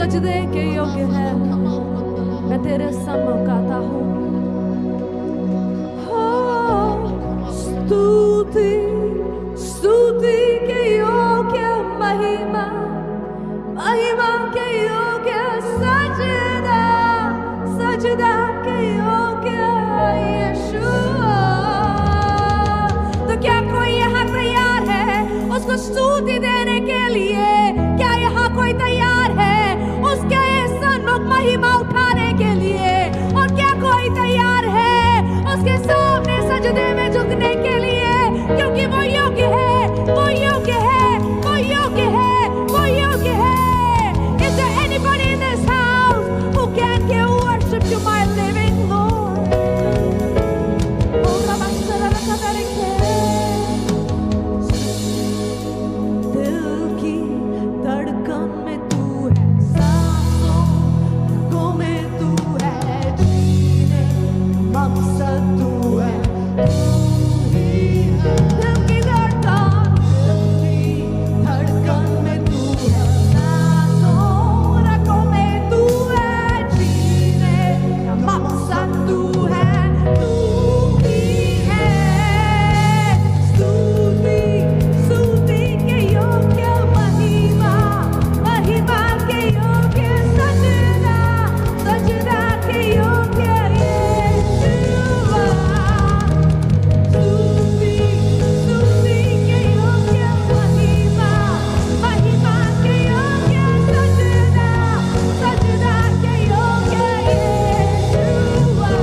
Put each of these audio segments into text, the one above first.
सजदे के योग्य है, मैं तेरे सम्मुख आता हूँ। स्तुति स्तुति के योग्य, महिमा महिमा के योग्य, सजदा सजदा के योग्य यीशुआ। तो क्या कोई यहाँ तैयार है उसको स्तुति देने के लिए? क्या यहाँ कोई तैयार है उसके सन्मुख महिमा उठाने के लिए? और क्या कोई तैयार है उसके सामने सजदे में झुकने के लिए? क्योंकि वो योग्य है, वो योग्य है, वो योग्य है, वो योग्य है। Is there anybody in this house who can give worship to my living Lord? Oh, दिल की धड़कन में तू है, सांसों में तू है, जीने मकसद तू है, तू ही है। दिल की धड़कन में तू है, सांसों में तू है, जीने मकसद तू है, तू ही है। स्तुति स्तुति के योग्य, महिमा महिमा के योग्य, सजदा सजदा के योग्य यीशुआ। स्तुति स्तुति के योग्य, महिमा महिमा के योग्य, सजदा सजदा के योग्य यीशुआ।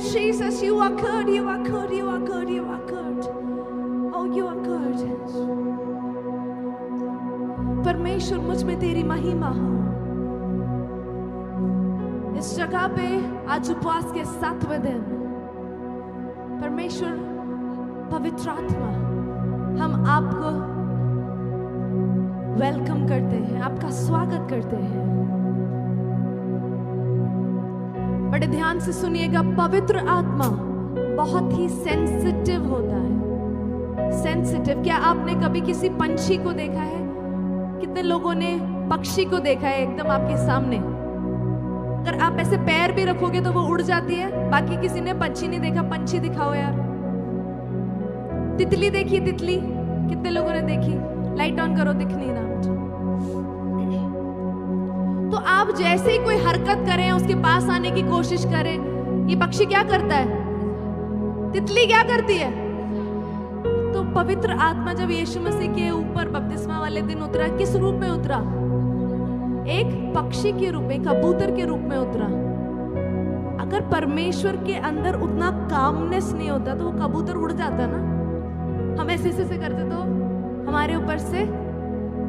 Jesus, you are good, you are good, you are good, you are good. Oh, you are good. परमेश्वर मुझ में तेरी महिमा हो। इस जगह पे आज उपवास के 7वें दिन परमेश्वर पवित्र आत्मा, हम आपको वेलकम करते हैं, आपका स्वागत करते हैं। बड़े ध्यान से सुनिएगा, पवित्र आत्मा बहुत ही सेंसिटिव होता है। सेंसिटिव, क्या आपने कभी किसी पंछी को देखा है? कितने लोगों ने पक्षी को देखा है एकदम आपके सामने? अगर आप ऐसे पैर भी रखोगे तो वो उड़ जाती है। बाकी किसी ने पंछी नहीं देखा? पंछी दिखाओ यार। तितली देखी? तितली कितने लोगों ने देखी? लाइट ऑन करो, दिख नहीं रहा मुझे। तो आप जैसे ही कोई हरकत करें, उसके पास आने की कोशिश करें, ये पक्षी क्या करता है? तितली क्या करती है? तो पवित्र आत्मा जब यीशु मसीह के ऊपर बपतिस्मा वाले दिन उतरा, किस रूप में उतरा? एक पक्षी के रूप में, कबूतर के रूप में उतरा। अगर परमेश्वर के अंदर उतना कामनेस नहीं होता तो वो कबूतर उड़ जाता ना। हम ऐसे ऐसे करते तो हमारे ऊपर से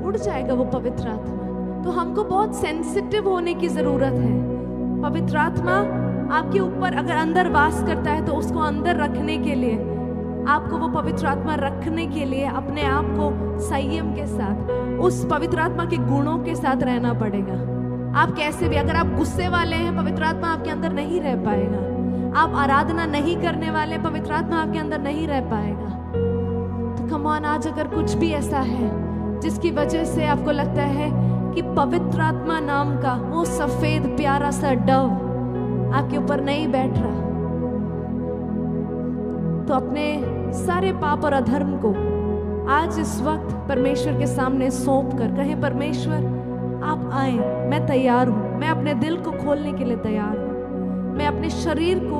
उड़ जाएगा वो पवित्र आत्मा। तो हमको बहुत सेंसिटिव होने की जरूरत है। पवित्र आत्मा आपके ऊपर अगर अंदर वास करता है तो उसको अंदर रखने के लिए, आपको वो पवित्र आत्मा रखने के लिए अपने आप को संयम के साथ, उस पवित्र आत्मा के गुणों के साथ रहना पड़ेगा। आप कैसे भी, अगर आप गुस्से वाले हैं, पवित्र आत्मा आपके अंदर नहीं रह पाएगा। आप आराधना नहीं करने वाले, पवित्र आत्मा आपके अंदर नहीं रह पाएगा। तो कम ऑन, आज अगर कुछ भी ऐसा है जिसकी वजह से आपको लगता है कि पवित्र आत्मा नाम का वो सफेद प्यारा सा डव आपके ऊपर नहीं बैठ रहा, तो अपने सारे पाप और अधर्म को आज इस वक्त परमेश्वर के सामने सौंप कर कहें, परमेश्वर आप आए, मैं तैयार हूं। मैं अपने दिल को खोलने के लिए तैयार हूं। मैं अपने शरीर को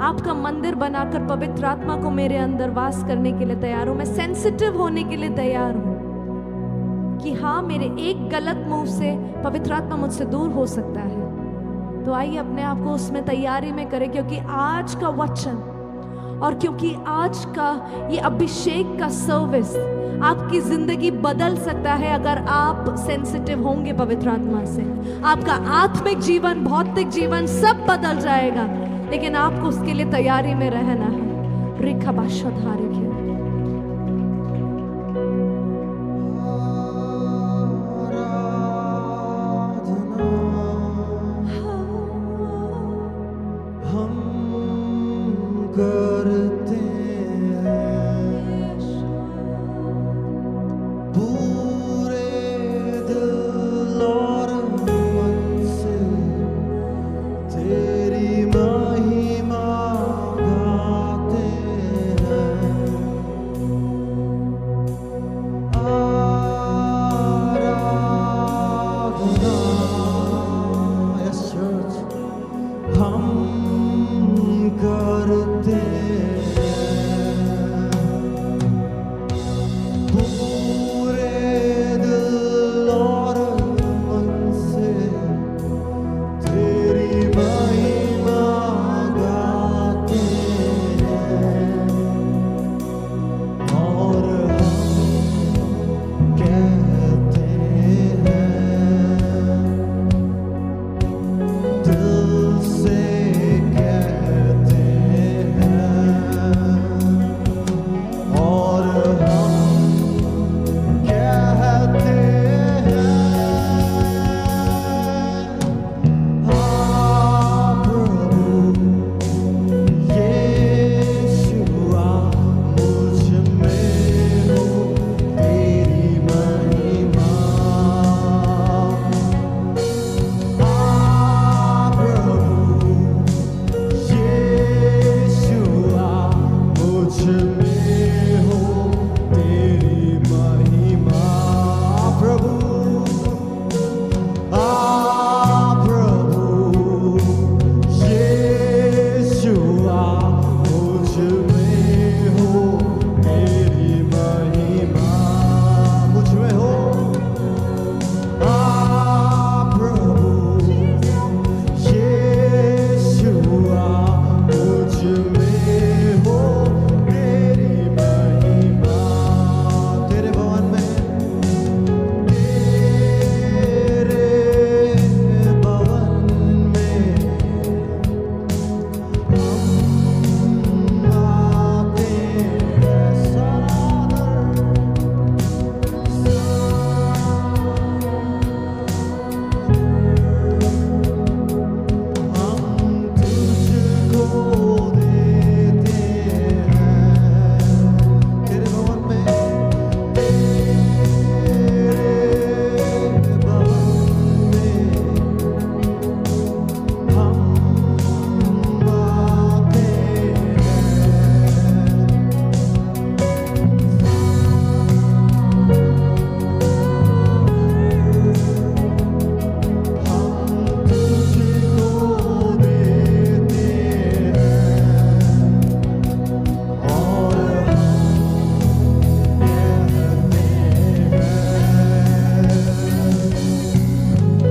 आपका मंदिर बनाकर पवित्र आत्मा को मेरे अंदर वास करने के लिए तैयार हूं। मैं सेंसिटिव होने के लिए तैयार हूं कि हाँ, मेरे एक गलत मूव से पवित्र आत्मा मुझसे दूर हो सकता है। तो आइए अपने आप को उसमें तैयारी में करें, क्योंकि आज का वचन और क्योंकि आज का ये अभिषेक का सर्विस आपकी जिंदगी बदल सकता है अगर आप सेंसिटिव होंगे पवित्र आत्मा से। आपका आत्मिक जीवन, भौतिक जीवन सब बदल जाएगा, लेकिन आपको उसके लिए तैयारी में रहना है। रिखा बाशाधारी के करते हैं पूरे दिल और मन से, तेरी महिमा गाते हैं। आराधना, यस चर्च, हम करते दिल से कहते हैं। में हो तेरी महिमा, तेरे भवन में, तेरे भवन में हम आते हैं सरादर। हम तुझको देते हैं तेरे भवन में, तेरे भवन में हम आते हैं, हम तुझको देते हैं और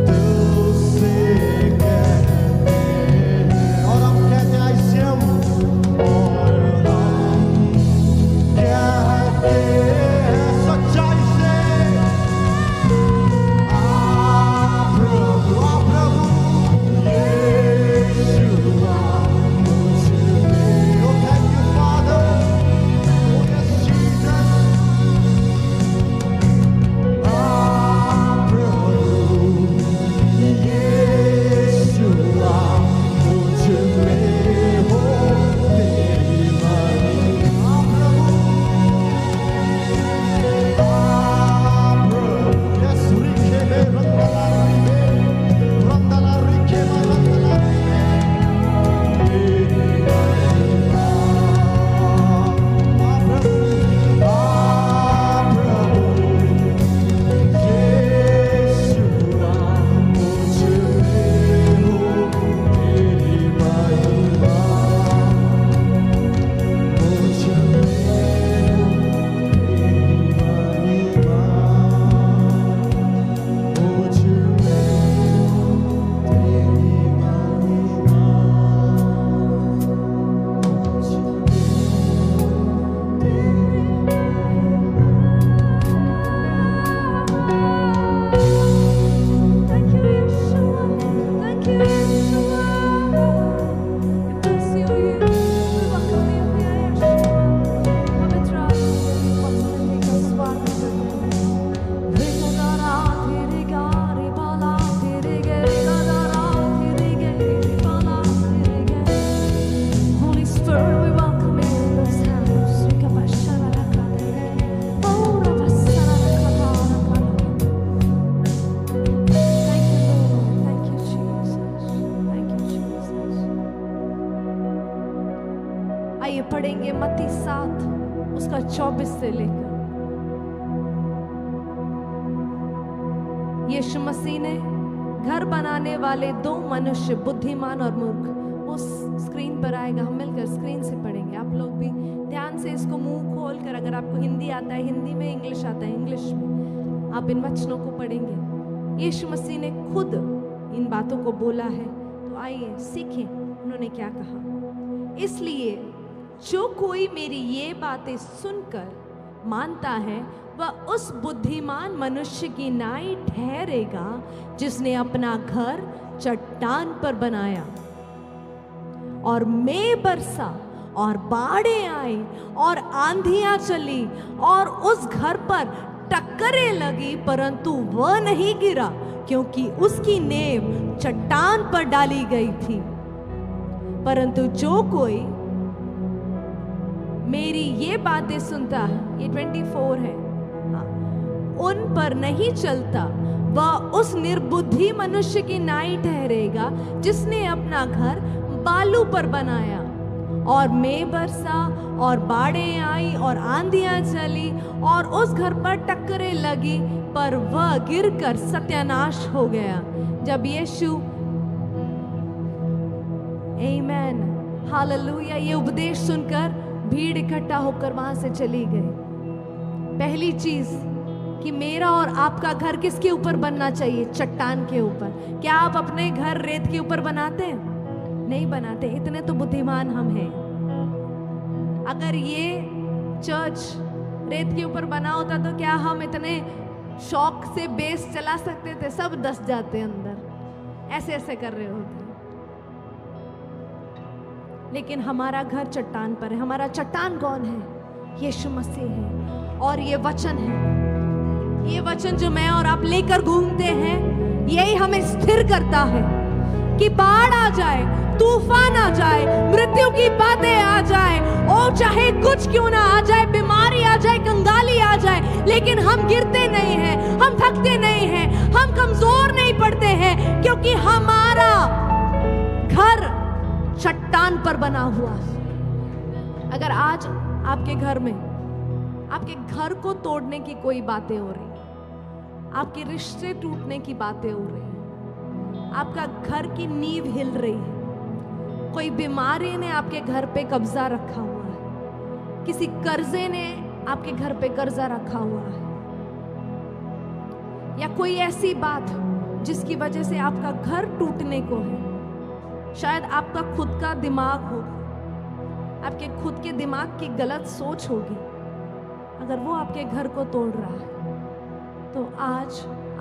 दिल से कहते हैं, और हम कहते हैं ऐसे हम, और हम कहते हैं सच्चाई से, प्रभु यीशु मुझ में। Oh, thank you, Father. Oh, yes, Jesus. प्रभु यीशु मुझ में हो तेरी महिमा, प्रभु yes, रिखे में रंगला रिखे, रंगला रिखे में रंगला रिखे, तेरी महिमा, प्रभु यीशु मुझ में हो तेरी महिमा, मुझ में Thank you, Yeshua. Thank you, Yeshua. We bless you, Jesus. We welcome you here, Yeshua. पवित्र आत्मा की उपस्थिति का स्वागत करते हैं। रिगदारा तेरे गारी बाला तेरे गे, रिगदारा तेरे गे, बाला तेरे गे। Holy Spirit, we welcome you in this house. Rikabashara rakadere. Oh, rabasara rakadara rakadere. Thank you, Lord. Thank you, Jesus. Thank you, Jesus. आइए पढ़ेंगे मत्ती 7 उसका 24 से लेकर। यीशु मसीह ने घर बनाने वाले दो मनुष्य, बुद्धिमान और मूर्ख, वो स्क्रीन पर आएगा, हम मिलकर स्क्रीन से पढ़ेंगे। आप लोग भी ध्यान से इसको मुंह खोल कर, अगर आपको हिंदी आता है हिंदी में, इंग्लिश आता है इंग्लिश में, आप इन वचनों को पढ़ेंगे। यीशु मसीह ने खुद इन बातों को बोला है, तो आइए सीखें उन्होंने क्या कहा। इसलिए जो कोई मेरी ये बातें सुनकर मानता है वह उस बुद्धिमान मनुष्य की नाई ठहरेगा जिसने अपना घर चट्टान पर बनाया, और मेघ बरसा और बाढ़ें आई और आंधियां चली और उस घर पर टक्करें लगी, परंतु वह नहीं गिरा क्योंकि उसकी नींव चट्टान पर डाली गई थी। परंतु जो कोई मेरी ये बातें सुनता है, ये 24 है, हाँ, उन पर नहीं चलता, वह उस निर्बुद्धि मनुष्य की नाई ठहरेगा जिसने अपना घर बालू पर बनाया, और मेघ बरसा और बाढ़ें आई और आंधियां चली और उस घर पर टक्करें लगी, पर वह गिरकर सत्यानाश हो गया। जब यीशु, आमीन, हालेलुया, ये उपदेश सुनकर भीड़ इकट्ठा होकर वहां से चली गई। पहली चीज कि मेरा और आपका घर किसके ऊपर बनना चाहिए? चट्टान के ऊपर। क्या आप अपने घर रेत के ऊपर बनाते हैं? नहीं बनाते। इतने तो बुद्धिमान हम हैं। अगर ये चर्च रेत के ऊपर बना होता तो क्या हम इतने शौक से बेस चला सकते थे? सब दस जाते अंदर, ऐसे ऐसे कर रहे होते। लेकिन हमारा घर चट्टान पर है। हमारा चट्टान कौन है? यीशु मसीह है। और ये वचन है, ये वचन जो मैं और आप लेकर घूमते हैं, यही हमें स्थिर करता है कि बाढ़ आ जाए, तूफान आ जाए, मृत्यु की बातें आ जाए, और चाहे कुछ क्यों ना आ जाए, बीमारी आ जाए, कंगाली आ जाए, लेकिन हम गिरते नहीं हैं, हम थकते नहीं हैं, हम कमजोर नहीं पड़ते हैं, क्योंकि हमारा घर चट्टान पर बना हुआ है। अगर आज आपके घर में, आपके घर को तोड़ने की कोई बातें हो रही, आपके रिश्ते टूटने की बातें हो रही, आपका घर की नींव हिल रही है, कोई बीमारी ने आपके घर पे कब्जा रखा हुआ है, किसी कर्जे ने आपके घर पे कर्जा रखा हुआ है, या कोई ऐसी बात जिसकी वजह से आपका घर टूटने को है, शायद आपका खुद का दिमाग होगा, आपके खुद के दिमाग की गलत सोच होगी, अगर वो आपके घर को तोड़ रहा है, तो आज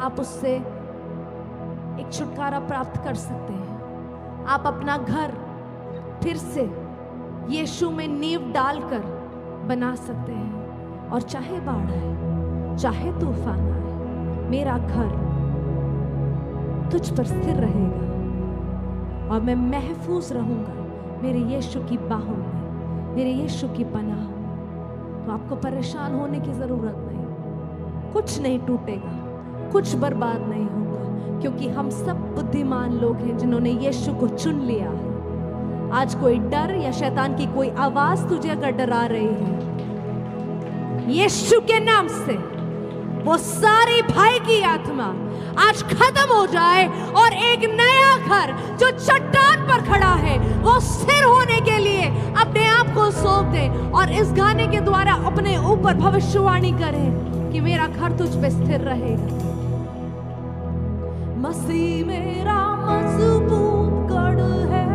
आप उससे एक छुटकारा प्राप्त कर सकते हैं। आप अपना घर फिर से यीशु में नींव डालकर बना सकते हैं। और चाहे बाढ़ आए, चाहे तूफान आए, मेरा घर तुझ पर स्थिर रहेगा और मैं महफूज रहूंगा मेरे यीशु की बाहों में, मेरे यीशु की पनाह में। तो आपको परेशान होने की जरूरत नहीं, कुछ नहीं टूटेगा, कुछ बर्बाद नहीं होगा, क्योंकि हम सब बुद्धिमान लोग हैं जिन्होंने यीशु को चुन लिया है। आज कोई डर या शैतान की कोई आवाज तुझे अगर डरा रही है, यीशु के नाम से वो सारी भय की आत्मा आज खत्म हो जाए और एक नया घर जो चट्टान पर खड़ा है वो स्थिर होने के लिए अपने आप को सौंप दे और इस गाने के द्वारा अपने ऊपर भविष्यवाणी करे कि मेरा घर तुझ पे स्थिर रहेगा। मसीह मेरा मजबूत गढ़ है,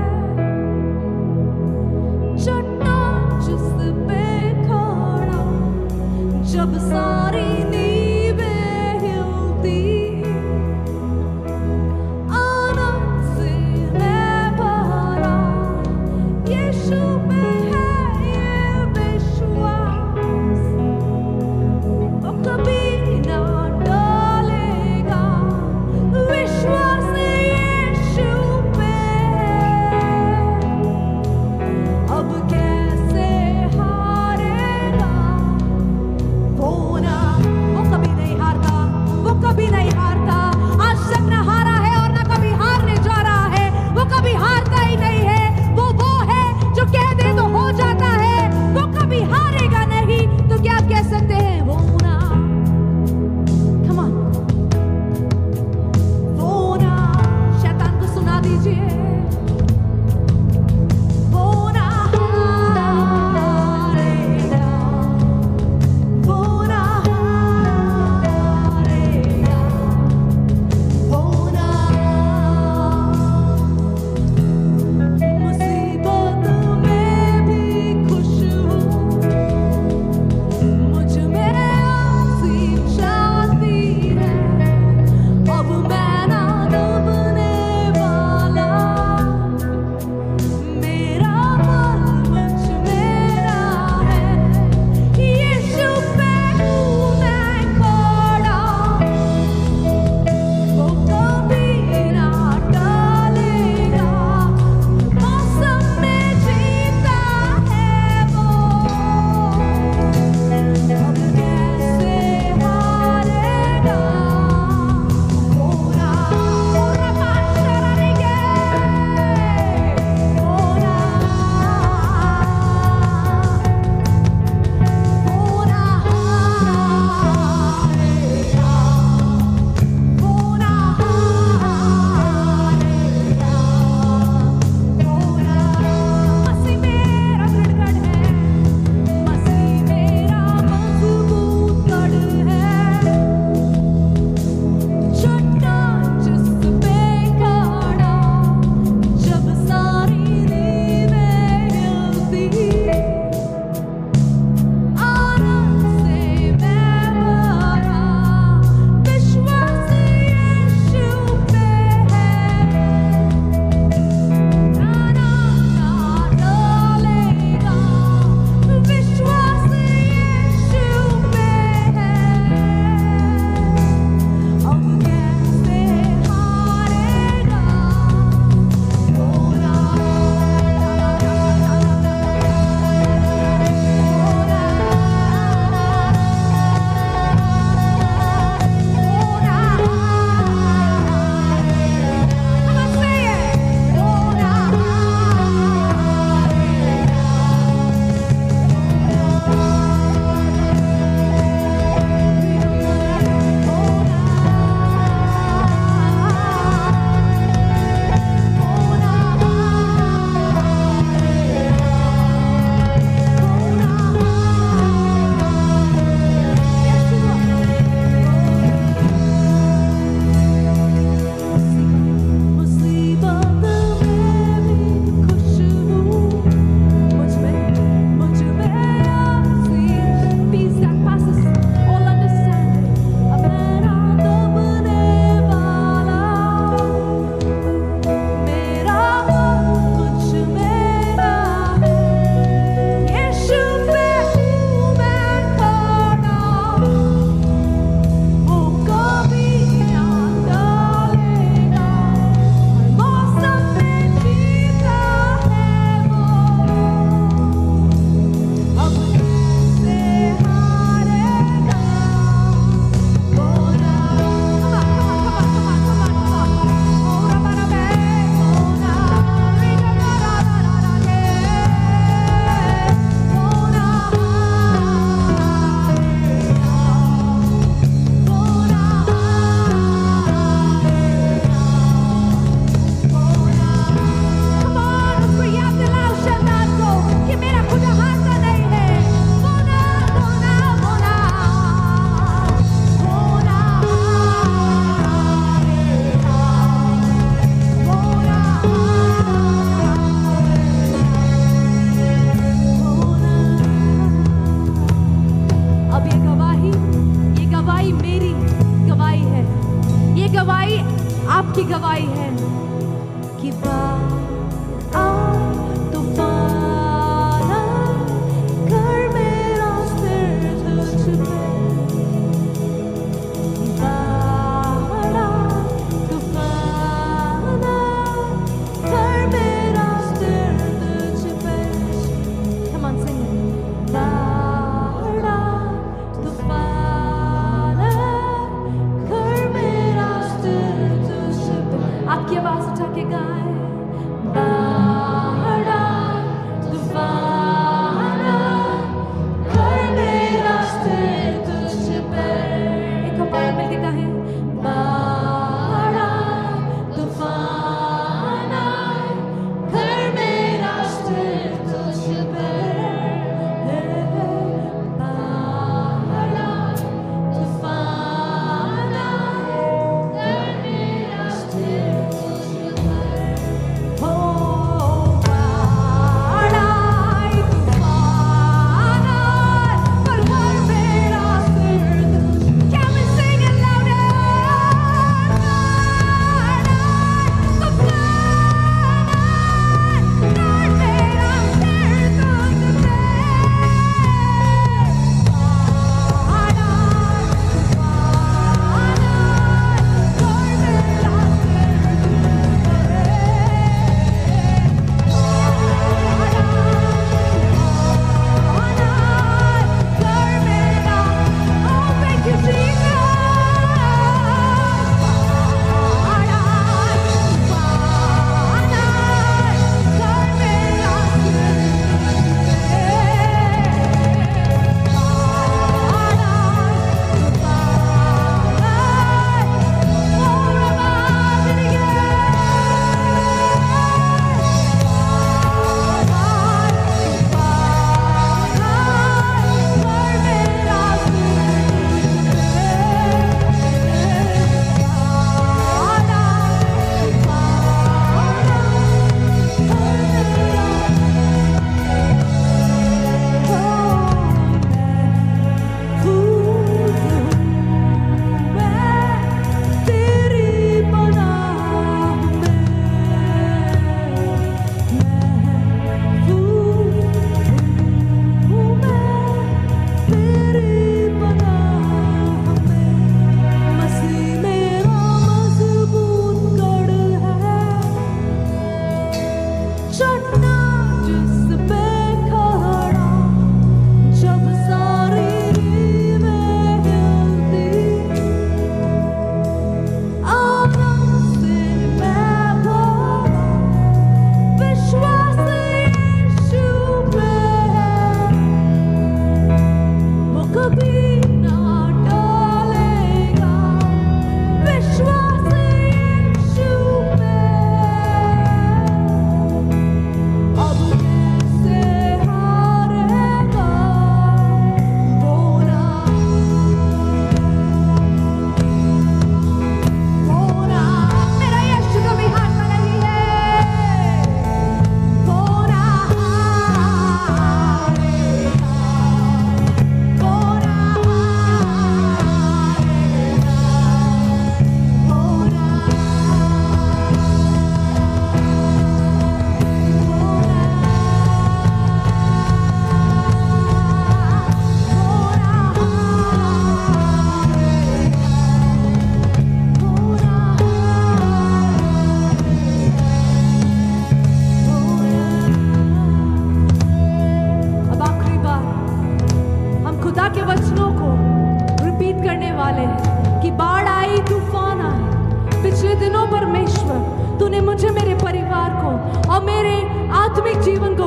चट्टान जिस पे खड़ा, जब सारी नींवें हिलती, आनंद से मैं भरा, यीशु पे है ये विश्वास, वो कभी ना डालेगा, विश्वास यीशु पे है, अब कैसे हारेगा, वो ना आपकी गवाही है कि तूफान कर मेरा सिर तुझ पे, बड़ा तूफान कर मेरा सिर तुझ पे। Come on, sing it. बड़ा तूफान कर मेरा सिर तुझ पे। आपकी आवाज उठा के गाए, बड़ा तूफान कर मेरा सिर तुझ पे। एक बार मिलके गाएं, बड़ा तूफान कर मेरा सिर तुझ पे, बड़ा तूफान कर मेरा सिर तुझ पे। हो बड़ा तूफान कर मेरा सिर तुझ पे। Can we sing it louder?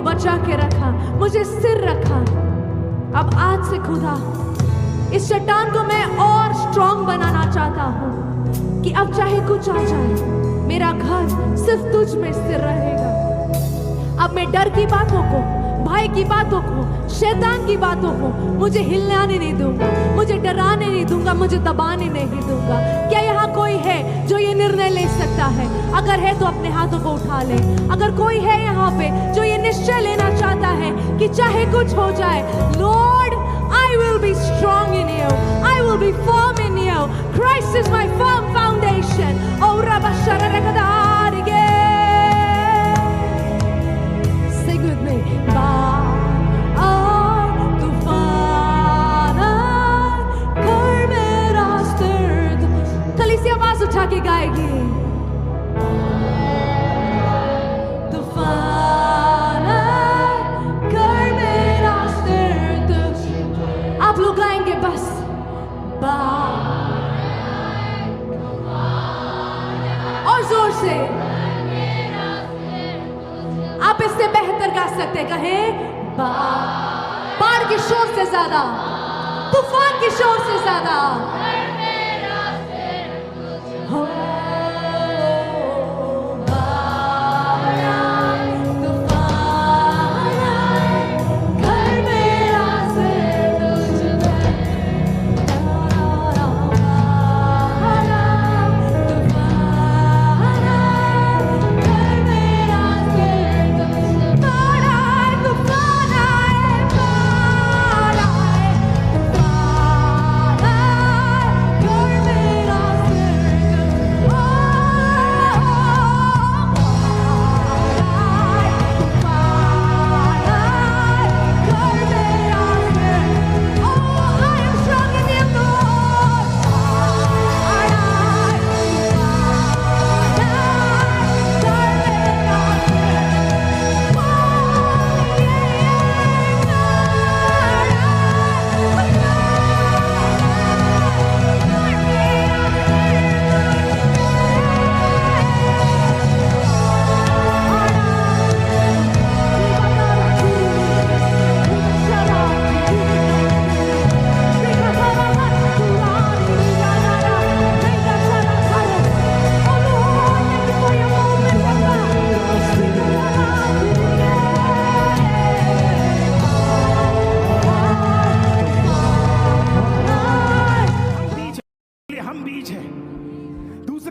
बचा के रखा, मुझे स्थिर रखा। अब आज से खुदा इस चट्टान को मैं और स्ट्रॉन्ग बनाना चाहता हूँ कि अब चाहे कुछ आ जाए, मेरा घर सिर्फ तुझ में स्थिर रहेगा। अब मैं डर की बातों को, भाई की बातों को, शैतान की बातों को मुझे हिलाने नहीं दूंगा, मुझे डराने नहीं दूंगा, मुझे दबाने नहीं दूंगा। क्या यहाँ कोई है जो ये निर्णय ले सकता है? अगर है तो अपने हाथों को उठा ले। अगर कोई है यहाँ पे जो ये निश्चय लेना चाहता है कि चाहे कुछ हो जाए, Lord I will be strong in you, I will be firm in you, Christ is my firm foundation। Oh Rabba Shara सकते, कहें बाढ़ की शोर से ज्यादा, तूफान की शोर से ज्यादा। हो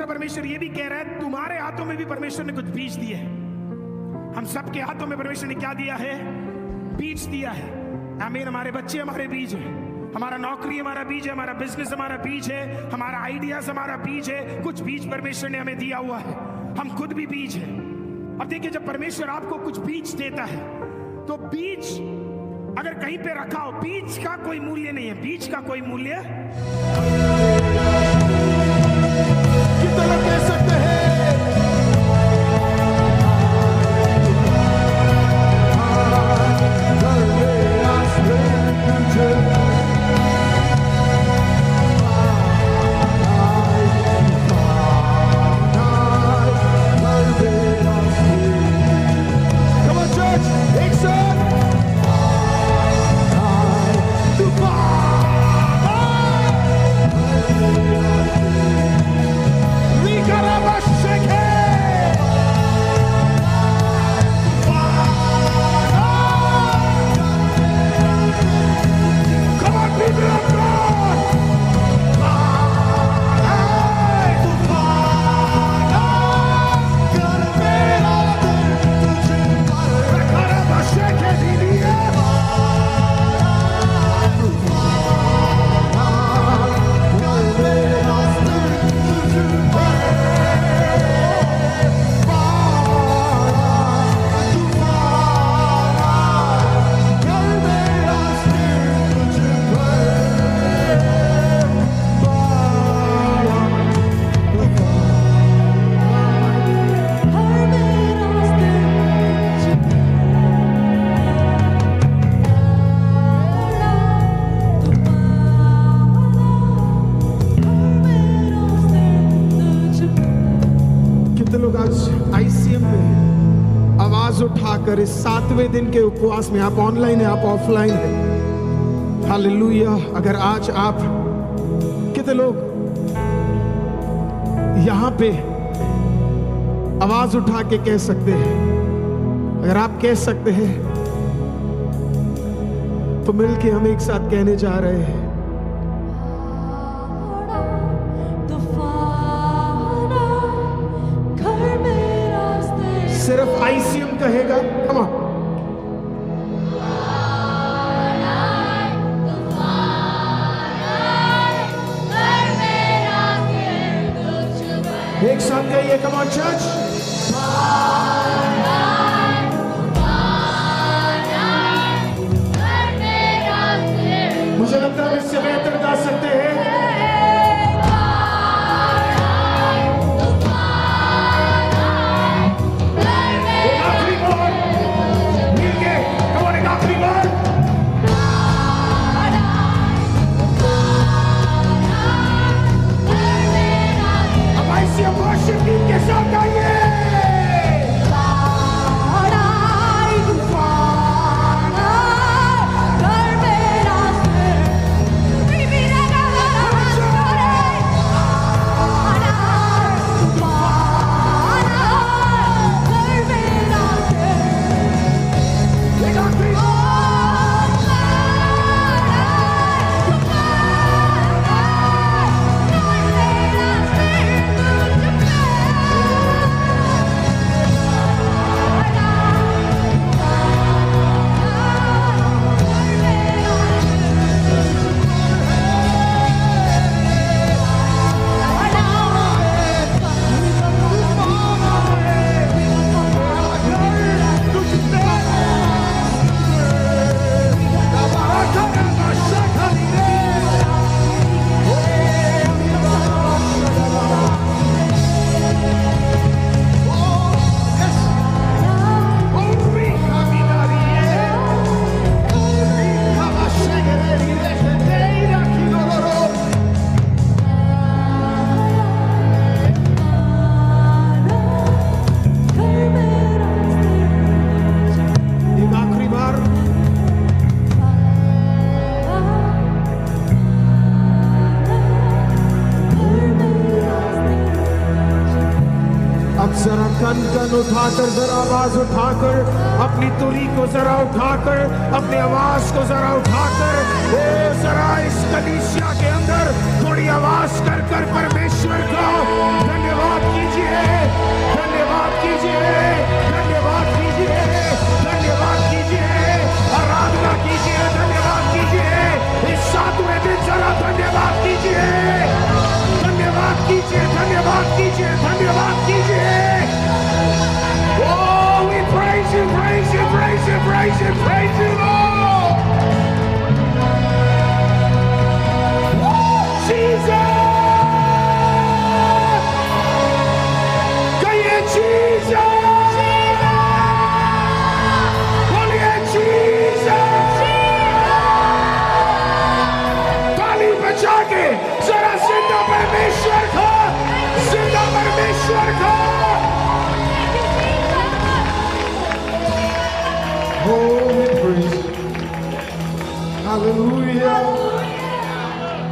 परमेश्वर ये भी कह रहा है तुम्हारे हाथों में भी परमेश्वर ने कुछ बीज दिए हैं। हम सबके हाथों में परमेश्वर ने क्या दिया है? बीज दिया है। आमीन। हमारे बच्चे हमारे बीज है, हमारा नौकरी हमारा बीज है, हमारा बिजनेस हमारा बीज है, हमारा आइडियाज हमारा बीज है। कुछ बीज परमेश्वर ने हमें दिया हुआ है, हम खुद भी बीज है। अब देखिए, जब परमेश्वर आपको कुछ बीज देता है तो बीज अगर कहीं पे रखा हो, बीज का कोई मूल्य नहीं है। बीज का कोई मूल्य कितने लोग कह सकते हैं उठाकर इस 7वें दिन के उपवास में, आप ऑनलाइन है आप ऑफलाइन है, हालेलुया। अगर आज आप कितने लोग यहां पे आवाज उठा के कह सकते हैं? अगर आप कह सकते हैं तो मिलके हम एक साथ कहने जा रहे हैं, सिर्फ आईसीएम कहेगा। Come on. एक साथ कहिए, कम ऑन चर्च। मुझे लगता है इससे बेहतर गा सकते हैं। Worship के साथ आइए। गर्दन उठाकर, जरा आवाज उठाकर, अपनी तुरी को जरा उठाकर, अपनी आवाज को जरा उठाकर, ओ जरा इस कलीसिया के अंदर थोड़ी आवाज कर कर परमेश्वर का धन्यवाद कीजिए, धन्यवाद कीजिए, धन्यवाद कीजिए, धन्यवाद कीजिए, आराधना कीजिए, धन्यवाद कीजिए, इस 7वें दिन जरा धन्यवाद कीजिए, धन्यवाद कीजिए, धन्यवाद कीजिए, धन्यवाद कीजिए। Oh, we praise you, praise you, praise you, praise you, praise you, Lord. Jesus! कहिए Jesus! बोलिए Jesus! ताली बजा के जरा जिंदा परमेश्वर का, जिंदा परमेश्वर का। Oh, we praise you. Hallelujah.